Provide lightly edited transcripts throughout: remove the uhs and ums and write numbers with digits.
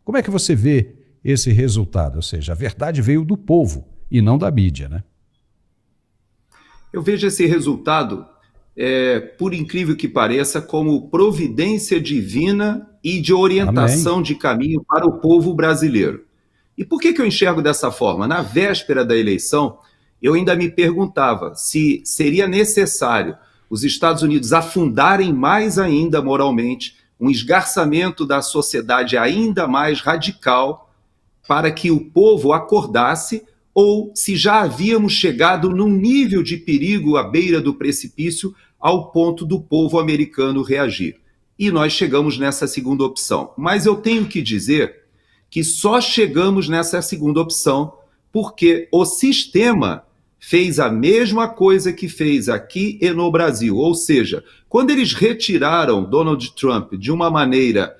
Como é que você vê esse resultado? Ou seja, a verdade veio do povo e não da mídia, né? Eu vejo esse resultado, por incrível que pareça, como providência divina e de Amém. orientação de caminho para o povo brasileiro. E por que eu enxergo dessa forma? Na véspera da eleição, eu ainda me perguntava se seria necessário os Estados Unidos afundarem mais ainda moralmente um esgarçamento da sociedade ainda mais radical para que o povo acordasse, ou se já havíamos chegado num nível de perigo à beira do precipício ao ponto do povo americano reagir. E nós chegamos nessa segunda opção. Mas eu tenho que dizer que só chegamos nessa segunda opção porque o sistema fez a mesma coisa que fez aqui e no Brasil. Ou seja, quando eles retiraram Donald Trump de uma maneira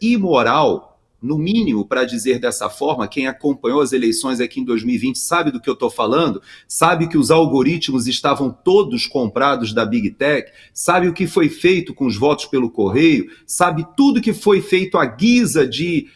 imoral, no mínimo, para dizer dessa forma, quem acompanhou as eleições aqui em 2020 sabe do que eu estou falando, sabe que os algoritmos estavam todos comprados da Big Tech, sabe o que foi feito com os votos pelo correio, sabe tudo que foi feito à guisa de,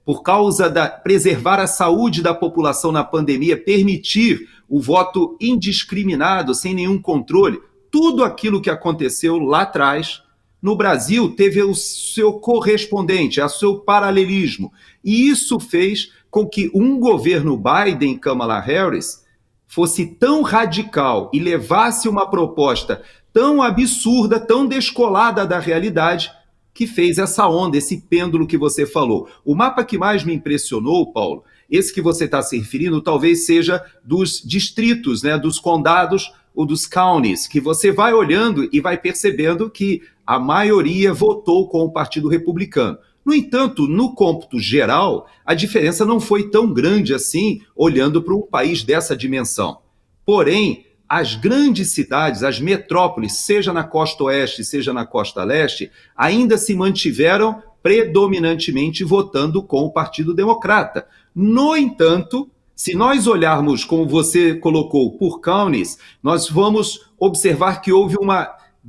por causa da preservar a saúde da população na pandemia, permitir o voto indiscriminado, sem nenhum controle. Tudo aquilo que aconteceu lá atrás, no Brasil, teve o seu correspondente, o seu paralelismo. E isso fez com que um governo Biden, Kamala Harris, fosse tão radical e levasse uma proposta tão absurda, tão descolada da realidade, que fez essa onda, esse pêndulo que você falou. O mapa que mais me impressionou, Paulo, esse que você está se referindo, talvez seja dos distritos, né, dos condados ou dos counties, que você vai olhando e vai percebendo que a maioria votou com o Partido Republicano. No entanto, no cômputo geral, a diferença não foi tão grande assim, olhando para um país dessa dimensão. Porém, as grandes cidades, as metrópoles, seja na costa oeste, seja na costa leste, ainda se mantiveram predominantemente votando com o Partido Democrata. No entanto, se nós olharmos, como você colocou, por counties, nós vamos observar que houve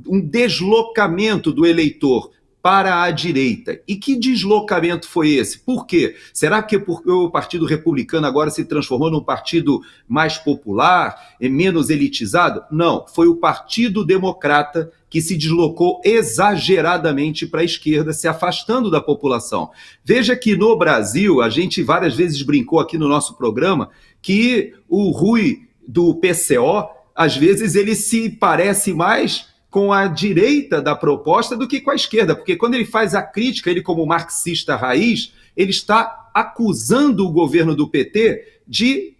um deslocamento do eleitor para a direita. E que deslocamento foi esse? Por quê? Será que porque o Partido Republicano agora se transformou num partido mais popular, menos elitizado? Não, foi o Partido Democrata que se deslocou exageradamente para a esquerda, se afastando da população. Veja que no Brasil, a gente várias vezes brincou aqui no nosso programa, que o Rui do PCO, às vezes ele se parece mais com a direita da proposta do que com a esquerda, porque quando ele faz a crítica, ele como marxista raiz, ele está acusando o governo do PT de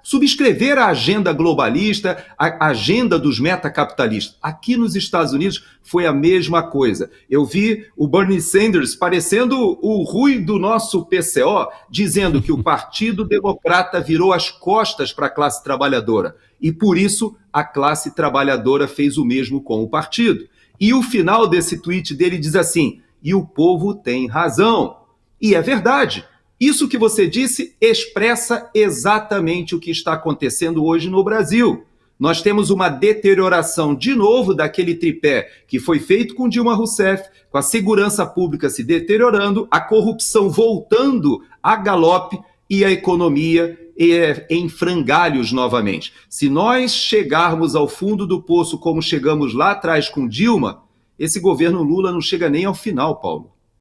subscrever a agenda globalista, a agenda dos metacapitalistas. Aqui nos Estados Unidos foi a mesma coisa. Eu vi o Bernie Sanders parecendo o Rui do nosso PCO, dizendo que o Partido Democrata virou as costas para a classe trabalhadora. E por isso a classe trabalhadora fez o mesmo com o partido. E o final desse tweet dele diz assim: e o povo tem razão. E é verdade. Isso que você disse expressa exatamente o que está acontecendo hoje no Brasil. Nós temos uma deterioração de novo daquele tripé que foi feito com Dilma Rousseff, com a segurança pública se deteriorando, a corrupção voltando a galope e a economia em frangalhos novamente. Se nós chegarmos ao fundo do poço como chegamos lá atrás com Dilma, esse governo Lula não chega nem ao final, Paulo.